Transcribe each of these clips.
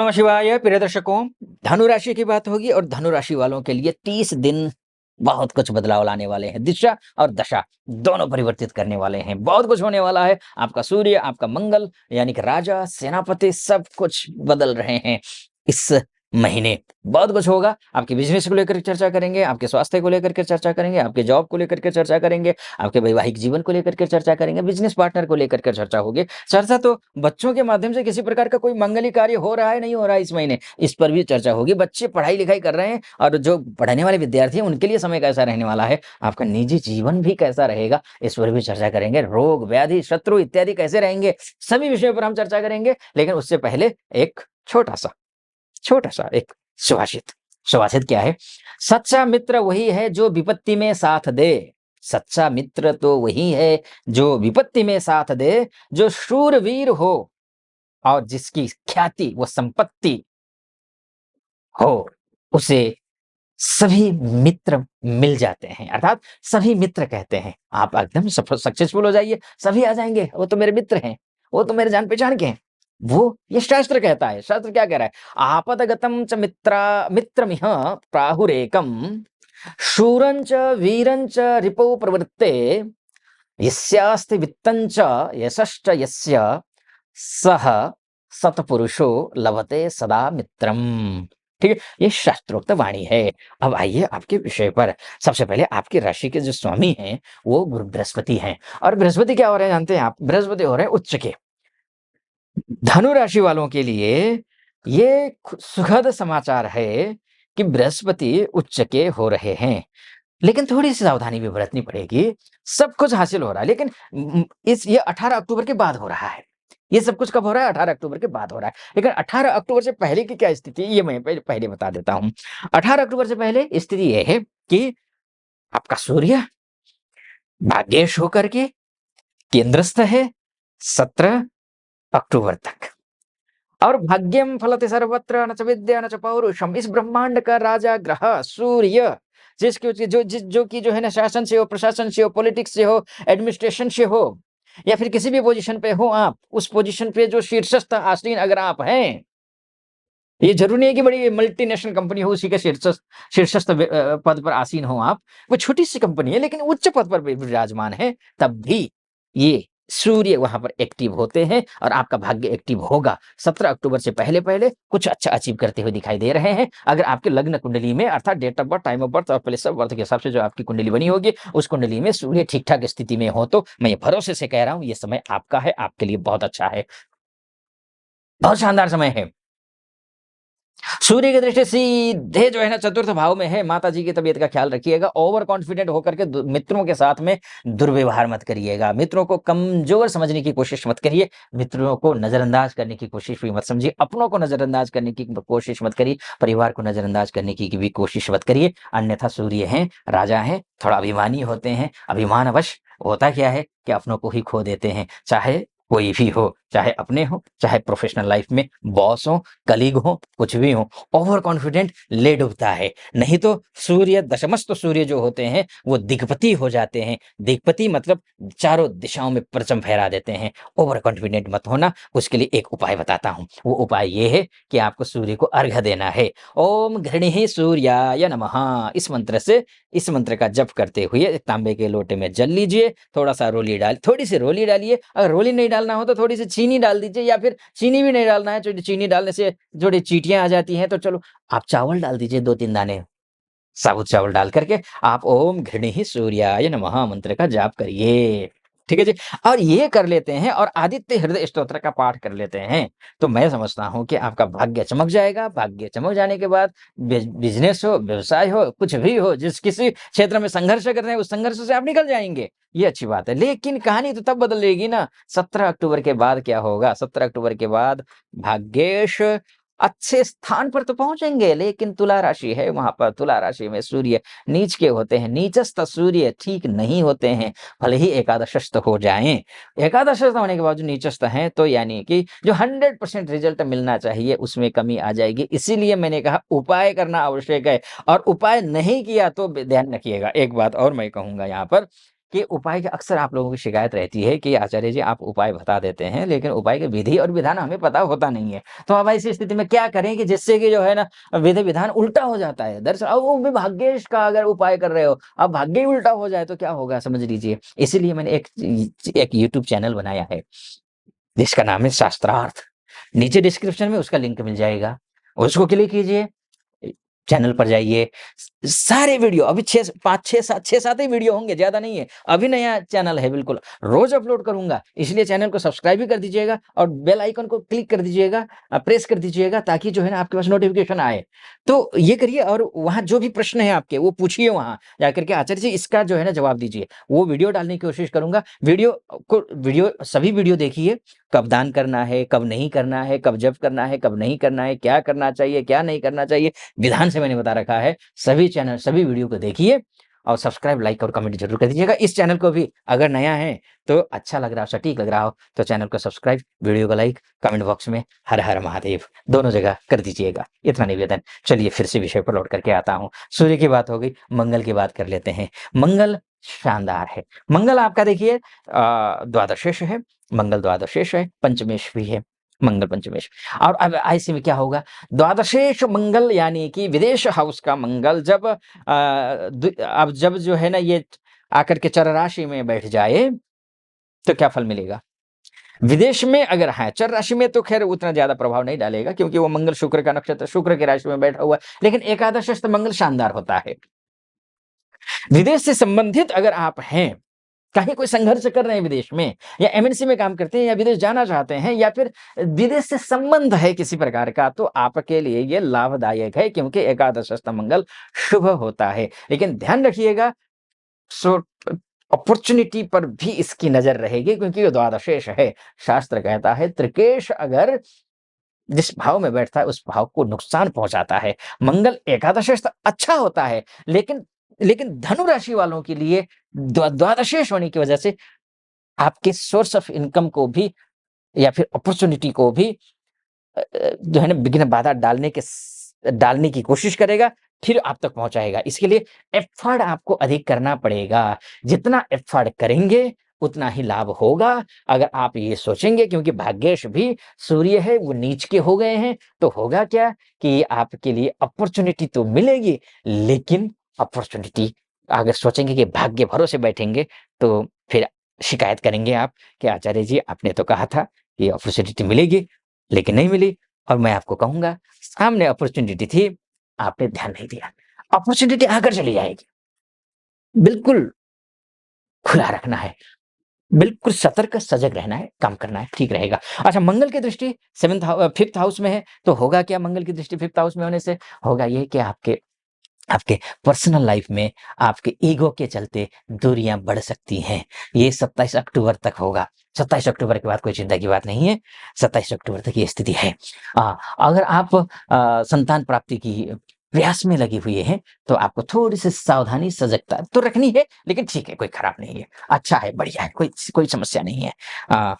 नमः शिवाय प्रिय दर्शकों, धनु राशि की बात होगी और धनु राशि वालों के लिए 30 दिन बहुत कुछ बदलाव लाने वाले हैं। दिशा और दशा दोनों परिवर्तित करने वाले हैं। बहुत कुछ होने वाला है। आपका सूर्य, आपका मंगल यानी कि राजा, सेनापति सब कुछ बदल रहे हैं इस महीने। बहुत कुछ होगा। आपके बिज़नेस को लेकर के चर्चा करेंगे, आपके स्वास्थ्य को लेकर के चर्चा करेंगे, आपके जॉब को लेकर के चर्चा करेंगे, आपके वैवाहिक जीवन को लेकर के चर्चा करेंगे, बिज़नेस पार्टनर को लेकर के चर्चा होगी। चर्चा तो बच्चों के माध्यम से किसी प्रकार का कोई मंगली कार्य हो रहा है, नहीं हो रहा है इस महीने, इस पर भी चर्चा होगी। बच्चे पढ़ाई-लिखाई कर रहे हैं और जो पढ़ने वाले विद्यार्थी हैं, उनके लिए समय कैसा रहने वाला है, आपका निजी जीवन भी कैसा रहेगा, इस पर भी चर्चा करेंगे। रोग, व्याधि, शत्रु इत्यादि कैसे रहेंगे, सभी विषयों पर हम चर्चा करेंगे। लेकिन उससे पहले एक छोटा-सा एक सुभाषित। सुभाषित क्या है? सच्चा मित्र वही है जो विपत्ति में साथ दे। सच्चा मित्र तो वही है जो विपत्ति में साथ दे, जो शूरवीर हो और जिसकी ख्याति व संपत्ति हो, उसे सभी मित्र मिल जाते हैं, अर्थात सभी मित्र कहते हैं। आप एकदम सक्सेसफुल हो जाइए, सभी आ जाएँगे, वो तो मेरे मित्र हैं, वो तो मेरे जान-पहचान के हैं। वो ये शास्त्र कहता है। शास्त्र क्या कह रहा है? आपदगतं च मित्रमिह प्राहुरेकं शूरं च वीरं च रिपौ प्रवृत्ते यस्यास्ति वित्तं च यशश्च यस्य सः सत्पुरुषो लभते सदा मित्रम्। ठीक है? ये शास्त्रोक्त वाणी है। अब आइए आपके विषय पर। सबसे पहले आपकी राशि के जो स्वामी हैं, वो गुरु बृहस्पति हैं और बृहस्पति क्या हो रहे हैं जानते हैं आप? बृहस्पति हो रहे हैं उच्च के। धनु राशि वालों के लिए ये सुखद समाचार है कि बृहस्पति उच्च के हो रहे हैं। लेकिन थोड़ी-सी सावधानी भी बरतनी पड़ेगी। सब कुछ हासिल हो रहा है लेकिन इस ये 18 अक्टूबर के बाद हो रहा है। ये सब कुछ कब हो रहा है? 18 अक्टूबर के बाद हो रहा है। लेकिन 18 अक्टूबर से पहले की क्या स्थिति है, ये मैं पहले बता देता हूँ। 18 अक्टूबर से पहले स्थिति ये है कि आपका सूर्य भाग्येश होकर के केंद्रस्थ है 17 अक्टूबर तक। और भाग्यम फलते सर्वत्र न च विद्या न च पौरुषम, इस ब्रह्मांड का राजा ग्रह सूर्य जिसकी जो कि जो है ना शासन से हो, प्रशासन से हो, पॉलिटिक्स से हो, एडमिनिस्ट्रेशन से हो या फिर किसी भी पोजीशन पे हो आप, उस पोजीशन पे जो शीर्षस्थ आसीन अगर आप हैं, ये जरूरी नहीं है कि बड़ी मल्टीनेशनल कंपनी हो उसी के शीर्षस्थ पद पर आसीन हो आप। वो छोटी सी कंपनी है लेकिन उच्च पद पर विराजमान है, तब भी ये सूर्य वहां पर एक्टिव होते हैं और आपका भाग्य एक्टिव होगा। 17 अक्टूबर से पहले पहले कुछ अच्छा अचीव करते हुए दिखाई दे रहे हैं। अगर आपके लग्न कुंडली में अर्थात date of birth, time of birth और प्लेस ऑफ बर्थ के हिसाब से जो आपकी कुंडली बनी होगी, उस कुंडली में सूर्य ठीक ठाक स्थिति में हो, तो मैं ये भरोसे से कह रहा हूं, ये समय आपका है, आपके लिए बहुत अच्छा है, बहुत शानदार समय है। सूर्य की दृष्टि सीधे जो है ना चतुर्थ भाव में है। माता जी की तबीयत का ख्याल रखिएगा। ओवर कॉन्फिडेंट होकर के मित्रों के साथ में दुर्व्यवहार मत करिएगा। मित्रों को कमजोर समझने की कोशिश मत करिए। मित्रों को नजरअंदाज करने की कोशिश भी मत समझिए। अपनों को नजरअंदाज करने की कोशिश मत करिए। परिवार को नजरअंदाज करने की भी कोशिश मत करिए। अन्यथा सूर्य हैं, राजा हैं, थोड़ा अभिमानी होते हैं। अभिमानवश होता क्या है कि अपनों को ही खो देते हैं। चाहे कोई भी हो, चाहे अपने हो, चाहे प्रोफेशनल लाइफ में बॉस हो, कलीग हो, कुछ भी हो, ओवर कॉन्फिडेंट ले डूबता है। नहीं तो सूर्य दशमस्त सूर्य जो होते हैं वो दिग्पति हो जाते हैं। दिग्पति मतलब चारों दिशाओं में परचम फहरा देते हैं। ओवर कॉन्फिडेंट मत होना। उसके लिए एक उपाय बताता हूँ। वो उपाय ये है कि आपको सूर्य को अर्घ्य देना है। ओम घृणिः सूर्याय नमः, इस मंत्र का जप करते हुए एक तांबे के लोटे में जल लीजिए। थोड़ी सी रोली डालिए। अगर रोली नहीं डालना हो तो थोड़ी सी चीनी डाल दीजिए, या फिर चीनी भी नहीं डालना है, चीनी डालने से थोड़ी चींटियाँ आ जाती हैं, तो चलो आप चावल डाल दीजिए 2-3 दाने। साबुत चावल डाल करके आप ओम घृणिः सूर्याय नमः मंत्र का जाप करिए। ठीक है जी? और ये कर लेते हैं और आदित्य हृदय स्तोत्र का पाठ कर लेते हैं, तो मैं समझता हूँ कि आपका भाग्य चमक जाएगा। भाग्य चमक जाने के बाद बिज़नेस हो, व्यवसाय हो, कुछ भी हो, जिस किसी क्षेत्र में संघर्ष कर रहे हैं, उस संघर्ष से आप निकल जाएँगे। ये अच्छी बात है। लेकिन कहानी तो तब बदलेगी ना, 17 अक्टूबर के बाद क्या होगा? 17 अक्टूबर के बाद भाग्येश अच्छे स्थान पर तो पहुँचेंगे, लेकिन तुला राशि है, वहाँ पर तुला राशि में सूर्य नीच के होते हैं। नीचस्थ सूर्य ठीक नहीं होते हैं, भले ही एकादशस्थ हो जाएँ। एकादशस्थ होने के बाद जो नीचस्थ हैं, तो यानी कि जो 100% रिज़ल्ट मिलना चाहिए, उसमें कमी आ जाएगी। इसीलिए मैंने कहा उपाय करना आवश्यक है, और उपाय नहीं किया तो ध्यान रखिएगा। एक बात और मैं कहूँगा यहाँ पर कि उपाय की अक्सर आप लोगों की शिकायत रहती है कि आचार्य जी आप उपाय बता देते हैं, लेकिन उपाय की विधि और विधान हमें पता होता नहीं है। तो अब ऐसी स्थिति में क्या करें कि जिससे कि जो है ना विधि-विधान उल्टा हो जाता है। दरअसल अब वो भी भाग्येश का अगर उपाय कर रहे हो, अब भाग्य ही उल्टा हो जाए तो क्या होगा समझ लीजिए। इसीलिए मैंने एक यूट्यूब चैनल बनाया है, जिसका नाम है शास्त्रार्थ। नीचे डिस्क्रिप्शन में उसका लिंक मिल जाएगा। उसको क्लिक कीजिए, चैनल पर जाइए, सारे वीडियो अभी 6 5 6-7 ही वीडियो होंगे, ज़्यादा नहीं है। अभी नया चैनल है बिल्कुल, रोज़ अपलोड करूँगा, इसलिए चैनल को सब्सक्राइब भी कर दीजिएगा और बेल आइकन को क्लिक कर दीजिएगा, प्रेस कर दीजिएगा ताकि जो है ना आपके पास नोटिफ़िकेशन आए। तो ये करिए और वहाँ जो भी प्रश्न है आपके वो पूछिए वहाँ जाकर के आचार्य जी इसका जो है ना जवाब दीजिए। वो वीडियो डालने की कोशिश करूँगा। वीडियो सभी वीडियो देखिए, कब दान करना है, कब नहीं करना है, कब जप करना है, कब नहीं करना है, क्या करना चाहिए, क्या नहीं करना चाहिए, विधान से मैंने बता रखा है। सभी वीडियो को देखिए और सब्सक्राइब, लाइक और कमेंट ज़रूर कर दीजिएगा। इस चैनल को भी अगर नया है तो अच्छा लग रहा हो, सटीक लग रहा हो तो चैनल को सब्सक्राइब, वीडियो को लाइक, कमेंट बॉक्स में हर हर महादेव दोनों जगह कर दीजिएगा। इतना निवेदन। चलिए फिर से विषय पर लौट करके आता हूँ। सूर्य की बात हो गई, मंगल की बात कर लेते हैं। मंगल शानदार है। मंगल आपका देखिए द्वादशेश है, मंगल द्वादशेश है, पंचमेश भी है, मंगल पंचमेश। और अब ऐसे में क्या होगा, द्वादशेश मंगल यानी कि विदेश हाउस का मंगल जब अब जब जो है ना ये आकर के चर राशि में बैठ जाए तो क्या फल मिलेगा। विदेश में अगर है चर राशि में तो खैर उतना ज्यादा प्रभाव नहीं डालेगा क्योंकि वो मंगल शुक्र का नक्षत्र शुक्र की राशि में बैठा हुआ है, लेकिन एकादशस्थ मंगल शानदार होता है। विदेश से संबंधित अगर आप हैं, कहीं कोई संघर्ष कर रहे हैं विदेश में या एमएनसी में काम करते हैं या विदेश जाना चाहते हैं या फिर विदेश से संबंध है किसी प्रकार का, तो आपके लिए ये लाभदायक है क्योंकि एकादशस्थ मंगल शुभ होता है। लेकिन ध्यान रखिएगा, सो अपॉर्चुनिटी पर भी इसकी नजर रहेगी क्योंकि ये द्वादशेष है। शास्त्र कहता है त्रिकेश अगर जिस भाव में बैठता है उस भाव को नुकसान पहुंचाता है। मंगल एकादशेष तो अच्छा होता है, लेकिन लेकिन धनु राशि वालों के लिए द्वादशेष होने की वजह से आपके सोर्स ऑफ इनकम को भी या फिर अपॉर्चुनिटी को भी जो है ना विघ्न बाधा डालने की कोशिश करेगा, फिर आप तक पहुंचाएगा। इसके लिए एफर्ट आपको अधिक करना पड़ेगा। जितना एफर्ट करेंगे उतना ही लाभ होगा। अगर आप ये सोचेंगे क्योंकि भाग्येश भी सूर्य है वो नीच के हो गए हैं, तो होगा क्या कि आपके लिए अपॉर्चुनिटी तो मिलेगी, लेकिन अपॉर्चुनिटी अगर सोचेंगे कि भाग्य भरोसे बैठेंगे तो फिर शिकायत करेंगे आप कि आचार्य जी आपने तो कहा था कि अपॉर्चुनिटी मिलेगी, लेकिन नहीं मिली। और मैं आपको कहूँगा सामने अपॉर्च्युनिटी थी, आपने ध्यान नहीं दिया। अपॉर्च्युनिटी आकर चली जाएगी। बिल्कुल खुला रखना है, बिल्कुल सतर्क सजग रहना है, काम करना है, ठीक रहेगा। अच्छा मंगल की दृष्टि 5th हाउस में है, तो होगा क्या मंगल की दृष्टि 5th हाउस में होने से? होगा ये कि आपके आपके पर्सनल लाइफ में आपके ईगो के चलते दूरियां बढ़ सकती हैं। ये 27 अक्टूबर तक होगा। 27 अक्टूबर के बाद कोई चिंता की बात नहीं है। 27 अक्टूबर तक ये स्थिति है। अगर आप संतान प्राप्ति की प्रयास में लगे हुए हैं तो आपको थोड़ी सी सावधानी सजगता तो रखनी है, लेकिन ठीक है, कोई खराब नहीं है, अच्छा है, बढ़िया है, कोई कोई समस्या नहीं है। आ,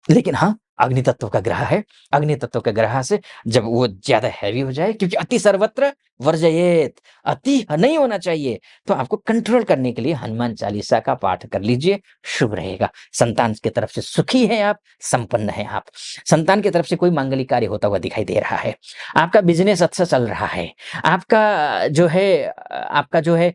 लेकिन हाँ, अग्नि तत्व का ग्रह है। अग्नि तत्व के ग्रह से जब वो ज्यादा हैवी हो जाए, क्योंकि अति सर्वत्र वर्जयेत, अति नहीं होना चाहिए, तो आपको कंट्रोल करने के लिए हनुमान चालीसा का पाठ कर लीजिए, शुभ रहेगा। संतान की तरफ से सुखी है आप, संपन्न है आप। संतान की तरफ से कोई मांगलिक कार्य होता हुआ दिखाई दे रहा है। आपका बिजनेस अच्छा चल रहा है। आपका जो है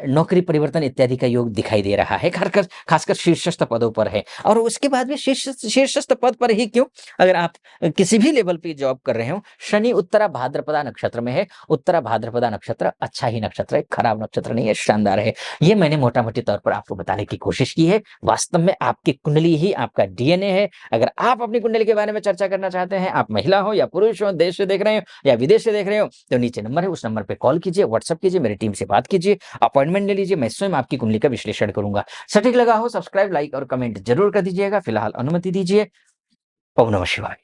नौकरी परिवर्तन इत्यादि का योग दिखाई दे रहा है। खासकर शीर्षस्थ पदों पर है। और उसके बाद भी शीर्षस्थ पद पर ही क्यों, अगर आप किसी भी लेवल पे जॉब कर रहे हो, शनि उत्तरा भाद्रपदा नक्षत्र में है। उत्तरा भाद्रपदा नक्षत्र अच्छा ही नक्षत्र है, खराब नक्षत्र नहीं है, शानदार है। ये मैंने मोटा मोटी तौर पर आपको बताने की कोशिश की है। वास्तव में आपकी कुंडली ही आपका डीएनए है। अगर आप अपनी कुंडली के बारे में चर्चा करना चाहते हैं, आप महिला हो या पुरुष हो, देश से देख रहे हो या विदेश से देख रहे हो, तो नीचे नंबर है, उस नंबर पे कॉल कीजिए, व्हाट्सएप कीजिए, मेरी टीम से बात कीजिए, अपॉइंटमेंट ले लीजिए। मैं स्वयं आपकी कुंडली का विश्लेषण करूंगा। सटीक लगा हो सब्सक्राइब, लाइक और कमेंट जरूर कर दीजिएगा। फिलहाल अनुमति दीजिए। ओम नमः शिवाय।